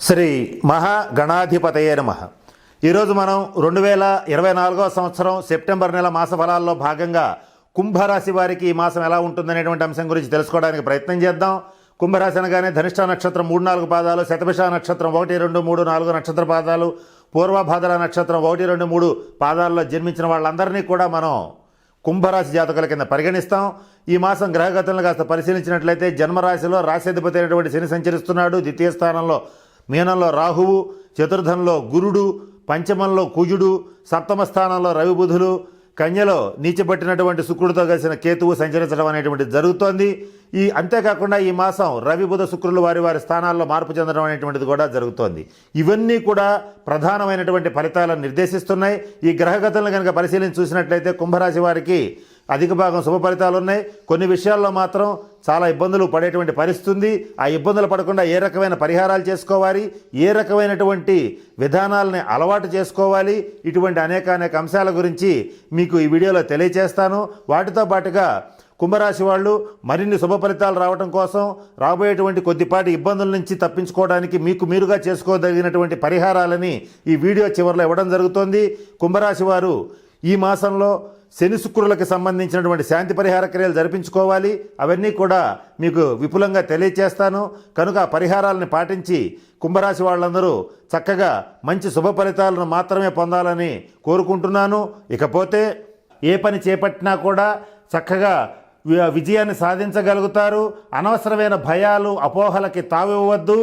శ్రీ మహాగణాధిపతయే నమః. ఈరోజు మనం 2024వ సంవత్సరం సెప్టెంబర్ నెల మాస ఫలాల్లో భాగంగా కుంభరాశి వారికి ఈ మాసం ఎలా ఉంటుందనేటువంటి అంశం గురించి తెలుసుకోవడానికి ప్రయత్నం చేద్దాం. కుంభరాశి అనగానే ధనిష్ట నక్షత్రం 3-4 పాదాలు, శతభిష నక్షత్రం 1, 2, 3, 4 నక్షత్ర పాదాలు, పూర్వభాద్ర నక్షత్రం 1, 2, 3 పాదాల్లో జన్మించిన వాళ్ళందరినీ కూడా మనం కుంభరాశి జాతకుల కింద పరిగణిస్తాం. ఈ మాసం గ్రహగతులను కాస్త పరిశీలించినట్లయితే జన్మరాశిలో రాశ్యాధిపతి అయినటువంటి శని సంచరిస్తున్నాడు. ద్వితీయ స్థానంలో మీనంలో రాహువు, చతుర్థంలో గురుడు, పంచమంలో కుజుడు, సప్తమ స్థానంలో రవి బుధులు, కన్యలో నీచబట్టినటువంటి శుక్రుడితో కలిసిన కేతువు సంచరించడం అనేటువంటిది జరుగుతోంది. అంతేకాకుండా ఈ మాసం రవి బుధ శుక్రులు వారి వారి స్థానాల్లో మార్పు చెందడం అనేటువంటిది కూడా జరుగుతోంది. ఇవన్నీ కూడా ప్రధానమైనటువంటి ఫలితాలను నిర్దేశిస్తున్నాయి. ఈ గ్రహగతులను కనుక పరిశీలించి చూసినట్లయితే కుంభరాశి వారికి అధిక భాగం శుభ ఫలితాలు ఉన్నాయి. కొన్ని విషయాల్లో మాత్రం చాలా ఇబ్బందులు పడేటువంటి పరిస్థితి ఉంది. ఆ ఇబ్బందులు పడకుండా ఏ రకమైన పరిహారాలు చేసుకోవాలి, ఏ రకమైనటువంటి విధానాలని అలవాటు చేసుకోవాలి, ఇటువంటి అనేక అంశాల గురించి మీకు ఈ వీడియోలో తెలియజేస్తాను. వాటితో పాటుగా కుంభరాశి వాళ్ళు మరిన్ని శుభ ఫలితాలు రావడం కోసం, రాబోయేటువంటి కొద్దిపాటి ఇబ్బందుల నుంచి తప్పించుకోవడానికి మీకు మీరుగా చేసుకోదగినటువంటి పరిహారాలని ఈ వీడియో చివరిలో ఇవ్వడం జరుగుతోంది. కుంభరాశి వారు ఈ మాసంలో శని శుక్రులకు సంబంధించినటువంటి శాంతి పరిహార క్రియలు జరిపించుకోవాలి. అవన్నీ కూడా మీకు విపులంగా తెలియచేస్తాను. కనుక ఆ పరిహారాలను పాటించి కుంభరాశి వాళ్ళందరూ చక్కగా మంచి శుభ ఫలితాలను మాత్రమే పొందాలని కోరుకుంటున్నాను. ఇకపోతే ఏ పని చేపట్టినా కూడా చక్కగా విజయాన్ని సాధించగలుగుతారు. అనవసరమైన భయాలు, అపోహలకి తావివ్వద్దు.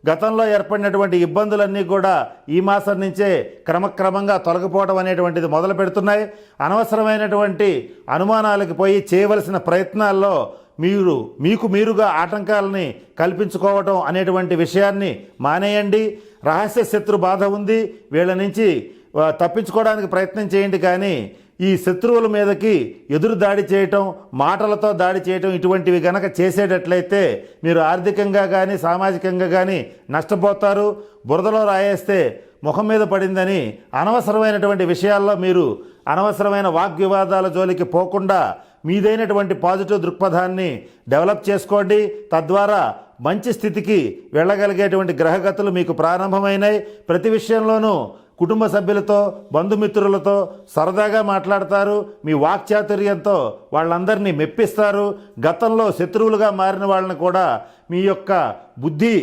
గతంలో ఏర్పడినటువంటి ఇబ్బందులన్నీ కూడా ఈ మాసం నుంచే క్రమక్రమంగా తొలగిపోవడం అనేటువంటిది మొదలు పెడుతున్నాయి. అనవసరమైనటువంటి అనుమానాలకు పోయి చేయవలసిన ప్రయత్నాల్లో మీకు మీరుగా ఆటంకాలని కల్పించుకోవటం అనేటువంటి విషయాన్ని మానేయండి. రహస్య శత్రు బాధ ఉంది, వీళ్ళ నుంచి తప్పించుకోవడానికి ప్రయత్నం చేయండి. కానీ ఈ శత్రువుల మీదకి ఎదురు దాడి చేయటం, మాటలతో దాడి చేయటం ఇటువంటివి గనక చేసేటట్లయితే మీరు ఆర్థికంగా కానీ సామాజికంగా కానీ నష్టపోతారు. బురదలో రాయేస్తే ముఖం మీద పడిందని అనవసరమైనటువంటి విషయాల్లో మీరు అనవసరమైన వాగ్వివాదాల జోలికి పోకుండా మీదైనటువంటి పాజిటివ్ దృక్పథాన్ని డెవలప్ చేసుకోండి. తద్వారా మంచి స్థితికి వెళ్ళగలిగేటువంటి గ్రహగతులు మీకు ప్రారంభమైనాయి. ప్రతి విషయంలోనూ కుటుంబ సభ్యులతో, బంధుమిత్రులతో సరదాగా మాట్లాడతారు. మీ వాక్చాతుర్యంతో వాళ్ళందరినీ మెప్పిస్తారు. గతంలో శత్రువులుగా మారిన వాళ్ళని కూడా మీ యొక్క బుద్ధి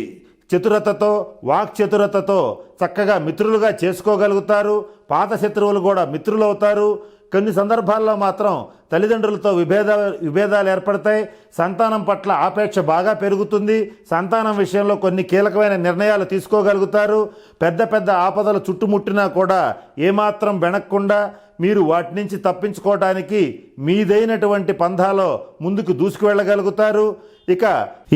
చతురతతో, వాక్ చతురతతో చక్కగా మిత్రులుగా చేసుకోగలుగుతారు. పాత శత్రువులు కూడా మిత్రులు అవుతారు. కొన్ని సందర్భాల్లో మాత్రం తల్లిదండ్రులతో విభేదాలు ఏర్పడతాయి. సంతానం పట్ల ఆపేక్ష బాగా పెరుగుతుంది. సంతానం విషయంలో కొన్ని కీలకమైన నిర్ణయాలు తీసుకోగలుగుతారు. పెద్ద ఆపదలు చుట్టుముట్టినా కూడా ఏమాత్రం వెనక్కుండా మీరు వాటి నుంచి తప్పించుకోవడానికి మీదైనటువంటి పంథాలో ముందుకు దూసుకు వెళ్ళగలుగుతారు. ఇక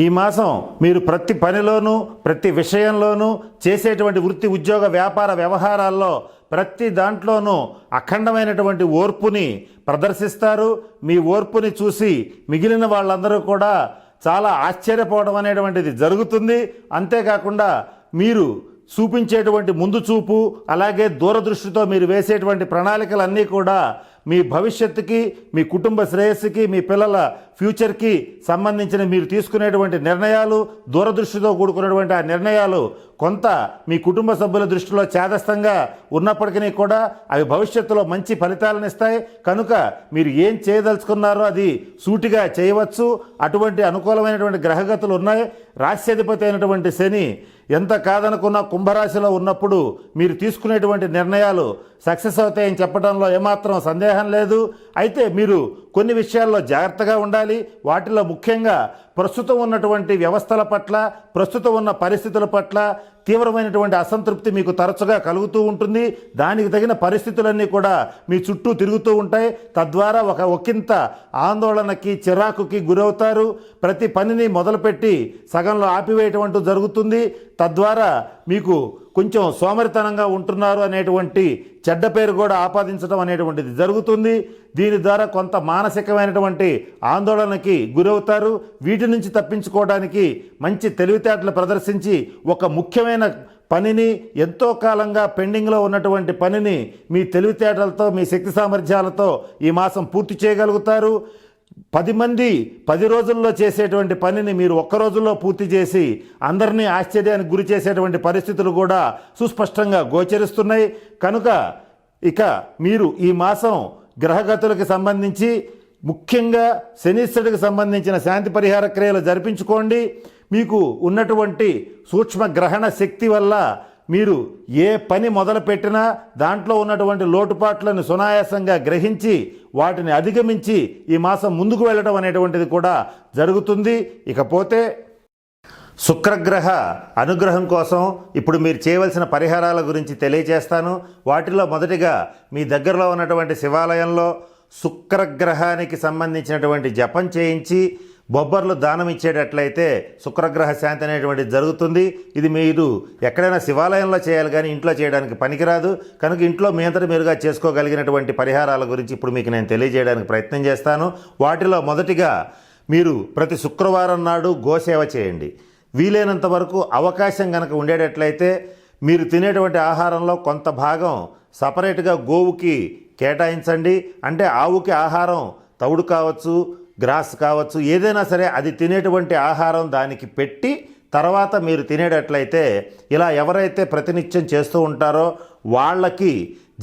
ఈ మాసం మీరు ప్రతి పనిలోనూ, ప్రతి విషయంలోనూ, చేసేటువంటి వృత్తి, ఉద్యోగ, వ్యాపార వ్యవహారాల్లో ప్రతి దాంట్లోనూ అఖండమైనటువంటి ఓర్పుని ప్రదర్శిస్తారు. మీ ఓర్పుని చూసి మిగిలిన వాళ్ళందరూ కూడా చాలా ఆశ్చర్యపోవడం అనేటువంటిది జరుగుతుంది. అంతేకాకుండా మీరు చూపించేటువంటి ముందు చూపు, అలాగే దూరదృష్టితో మీరు వేసేటువంటి ప్రణాళికలన్నీ కూడా మీ భవిష్యత్తుకి, మీ కుటుంబ శ్రేయస్సుకి, మీ పిల్లల ఫ్యూచర్కి సంబంధించిన మీరు తీసుకునేటువంటి నిర్ణయాలు, దూరదృష్టితో కూడుకున్నటువంటి ఆ నిర్ణయాలు కొంత మీ కుటుంబ సభ్యుల దృష్టిలో చేదస్తంగా ఉన్నప్పటికీ కూడా అవి భవిష్యత్తులో మంచి ఫలితాలను ఇస్తాయి. కనుక మీరు ఏం చేయదలుచుకున్నారో అది సూటిగా చేయవచ్చు. అటువంటి అనుకూలమైనటువంటి గ్రహగతులు ఉన్నాయి. రాశ్యాధిపతి అయినటువంటి శని ఎంత కాదనుకున్నా కుంభరాశిలో ఉన్నప్పుడు మీరు తీసుకునేటువంటి నిర్ణయాలు సక్సెస్ అవుతాయని చెప్పడంలో ఏమాత్రం సందేహం లేదు. అయితే మీరు కొన్ని విషయాల్లో జాగ్రత్తగా ఉండాలి. వాటిలో ముఖ్యంగా ప్రస్తుతం ఉన్నటువంటి వ్యవస్థల పట్ల, ప్రస్తుతం ఉన్న పరిస్థితుల పట్ల తీవ్రమైనటువంటి అసంతృప్తి మీకు తరచుగా కలుగుతూ ఉంటుంది. దానికి తగిన పరిస్థితులన్నీ కూడా మీ చుట్టూ తిరుగుతూ ఉంటాయి. తద్వారా ఒకంత ఆందోళనకి, చిరాకుకి గురవుతారు. ప్రతి పనిని మొదలుపెట్టి సగంలో ఆపివేయటం జరుగుతుంది. తద్వారా మీకు కొంచెం సోమరితనంగా ఉంటున్నారు అనేటువంటి చెడ్డ పేరు కూడా ఆపాదించడం అనేటువంటిది జరుగుతుంది. దీని ద్వారా కొంత మానసికమైనటువంటి ఆందోళనకి గురవుతారు. వీటి నుంచి తప్పించుకోవడానికి మంచి తెలివితేటలు ప్రదర్శించి ఒక ముఖ్యమైన పనిని, ఎంతో కాలంగా పెండింగ్లో ఉన్నటువంటి పనిని మీ తెలివితేటలతో, మీ శక్తి సామర్థ్యాలతో ఈ మాసం పూర్తి చేయగలుగుతారు. 10 మంది 10 రోజుల్లో చేసేటువంటి పనిని మీరు ఒక్క రోజుల్లో పూర్తి చేసి అందరినీ ఆశ్చర్యానికి గురి చేసేటువంటి పరిస్థితులు కూడా సుస్పష్టంగా గోచరిస్తున్నాయి. కనుక ఇక మీరు ఈ మాసం గ్రహగతులకు సంబంధించి ముఖ్యంగా శనీశ్వరుడికి సంబంధించిన శాంతి పరిహార క్రియలు జరిపించుకోండి. మీకు ఉన్నటువంటి సూక్ష్మ గ్రహణ శక్తి వల్ల మీరు ఏ పని మొదలుపెట్టినా దాంట్లో ఉన్నటువంటి లోటుపాట్లను సునాయాసంగా గ్రహించి వాటిని అధిగమించి ఈ మాసం ముందుకు వెళ్ళడం అనేటువంటిది కూడా జరుగుతుంది. ఇకపోతే శుక్రగ్రహ అనుగ్రహం కోసం ఇప్పుడు మీరు చేయవలసిన పరిహారాల గురించి తెలియజేస్తాను. వాటిలో మొదటిగా మీ దగ్గరలో ఉన్నటువంటి శివాలయంలో శుక్రగ్రహానికి సంబంధించినటువంటి జపం చేయించి బొబ్బర్లు దానం ఇచ్చేటట్లయితే శుక్రగ్రహ శాంతి అనేటువంటిది జరుగుతుంది. ఇది మీరు ఎక్కడైనా శివాలయంలో చేయాలి కానీ ఇంట్లో చేయడానికి పనికిరాదు. కనుక ఇంట్లో మీ అంతటి మీరుగా చేసుకోగలిగినటువంటి పరిహారాల గురించి ఇప్పుడు మీకు నేను తెలియజేయడానికి ప్రయత్నం చేస్తాను. వాటిలో మొదటిగా మీరు ప్రతి శుక్రవారం నాడు గోసేవ చేయండి. వీలైనంత వరకు అవకాశం కనుక ఉండేటట్లయితే మీరు తినేటువంటి ఆహారంలో కొంత భాగం సపరేట్గా గోవుకి కేటాయించండి. అంటే ఆవుకి ఆహారం తవుడు కావచ్చు, గ్రాస్ కావచ్చు, ఏదైనా సరే అది తినేటువంటి ఆహారం దానికి పెట్టి తర్వాత మీరు తినేటట్లయితే ఇలా ఎవరైతే ప్రతినిత్యం చేస్తూ ఉంటారో వాళ్ళకి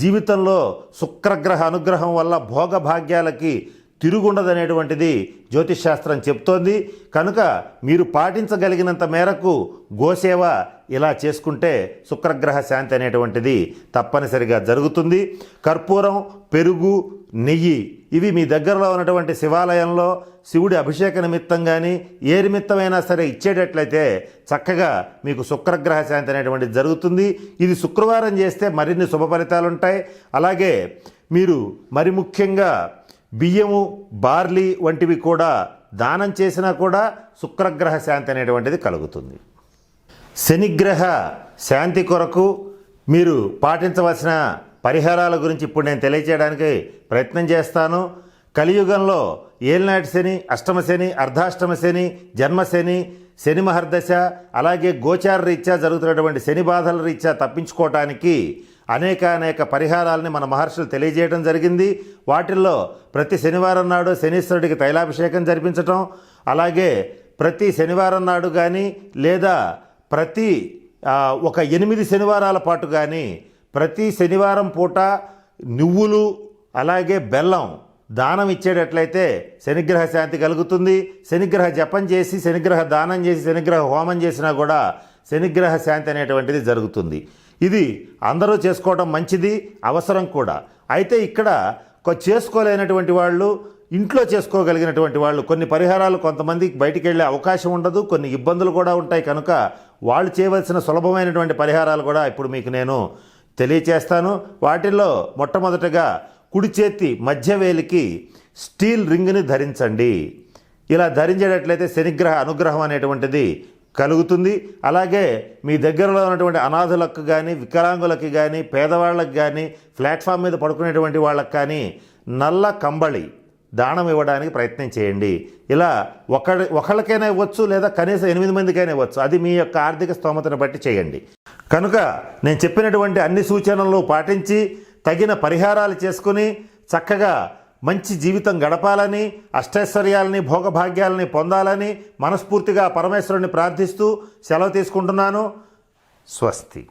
జీవితంలో శుక్రగ్రహ అనుగ్రహం వల్ల భోగభాగ్యాలకి తిరుగుండదనేటువంటిది జ్యోతిష్శాస్త్రం చెప్తోంది. కనుక మీరు పాటించగలిగినంత మేరకు గోసేవ ఇలా చేసుకుంటే శుక్రగ్రహ శాంతి అనేటువంటిది తప్పనిసరిగా జరుగుతుంది. కర్పూరం, పెరుగు, నెయ్యి ఇవి మీ దగ్గరలో ఉన్నటువంటి శివాలయంలో శివుడి అభిషేక నిమిత్తం కానీ ఏ నిమిత్తమైనా సరే ఇచ్చేటట్లయితే చక్కగా మీకు శుక్రగ్రహ శాంతి అనేటువంటిది జరుగుతుంది. ఇది శుక్రవారం చేస్తే మరిన్ని శుభ ఫలితాలు ఉంటాయి. అలాగే మీరు మరి ముఖ్యంగా బియ్యము, బార్లీ వంటివి కూడా దానం చేసినా కూడా శుక్రగ్రహ శాంతి అనేటువంటిది కలుగుతుంది. శనిగ్రహ శాంతి కొరకు మీరు పాటించవలసిన పరిహారాల గురించి ఇప్పుడు నేను తెలియజేయడానికి ప్రయత్నం చేస్తాను. కలియుగంలో ఏలినాటి శని, అష్టమ శని, అర్ధాష్టమ శని, జన్మశని, శని మహర్దశ, అలాగే గోచార రీత్యా జరుగుతున్నటువంటి శని బాధల రీత్యా తప్పించుకోవటానికి అనేక పరిహారాలని మన మహర్షులు తెలియజేయడం జరిగింది. వాటిల్లో ప్రతి శనివారం నాడు శనీశ్వరుడికి తైలాభిషేకం జరిపించటం, అలాగే ప్రతి శనివారం నాడు కానీ లేదా ప్రతి ఒక 8 శనివారాల పాటు కానీ ప్రతి శనివారం పూట నువ్వులు అలాగే బెల్లం దానం ఇచ్చేటట్లయితే శనిగ్రహ శాంతి కలుగుతుంది. శనిగ్రహ జపం చేసి, శనిగ్రహ దానం చేసి, శనిగ్రహ హోమం చేసినా కూడా శనిగ్రహ శాంతి అనేటువంటిది జరుగుతుంది. ఇది అందరూ చేసుకోవడం మంచిది, అవసరం కూడా. అయితే ఇక్కడ చేసుకోలేనటువంటి వాళ్ళు, ఇంట్లో చేసుకోగలిగినటువంటి వాళ్ళు కొన్ని పరిహారాలు కొంతమందికి బయటికి వెళ్ళే అవకాశం ఉండదు, కొన్ని ఇబ్బందులు కూడా ఉంటాయి. కనుక వాళ్ళు చేయవలసిన సులభమైనటువంటి పరిహారాలు కూడా ఇప్పుడు మీకు నేను తెలియచేస్తాను. వాటిల్లో మొట్టమొదటగా కుడి చేతి మధ్య వేలికి స్టీల్ రింగ్ని ధరించండి. ఇలా ధరించేటట్లయితే శనిగ్రహ అనుగ్రహం అనేటువంటిది కలుగుతుంది. అలాగే మీ దగ్గరలో ఉన్నటువంటి అనాథులకు కానీ, వికలాంగులకి కానీ, పేదవాళ్ళకి కానీ, ప్లాట్ఫామ్ మీద పడుకునేటువంటి వాళ్ళకి కానీ నల్ల కంబళి దానం ఇవ్వడానికి ప్రయత్నం చేయండి. ఇలా ఒకళ్ళకైనా ఇవ్వచ్చు, లేదా కనీసం 8 మందికైనా ఇవ్వచ్చు. అది మీ యొక్క ఆర్థిక స్తోమతను బట్టి చేయండి. కనుక నేను చెప్పినటువంటి అన్ని సూచనలు పాటించి తగిన పరిహారాలు చేసుకుని చక్కగా మంచి జీవితం గడపాలని, అష్టైశ్వర్యాలని, భోగభాగ్యాలని పొందాలని మనస్ఫూర్తిగా పరమేశ్వరుని ప్రార్థిస్తూ సెలవు తీసుకుంటున్నాను. స్వస్తి.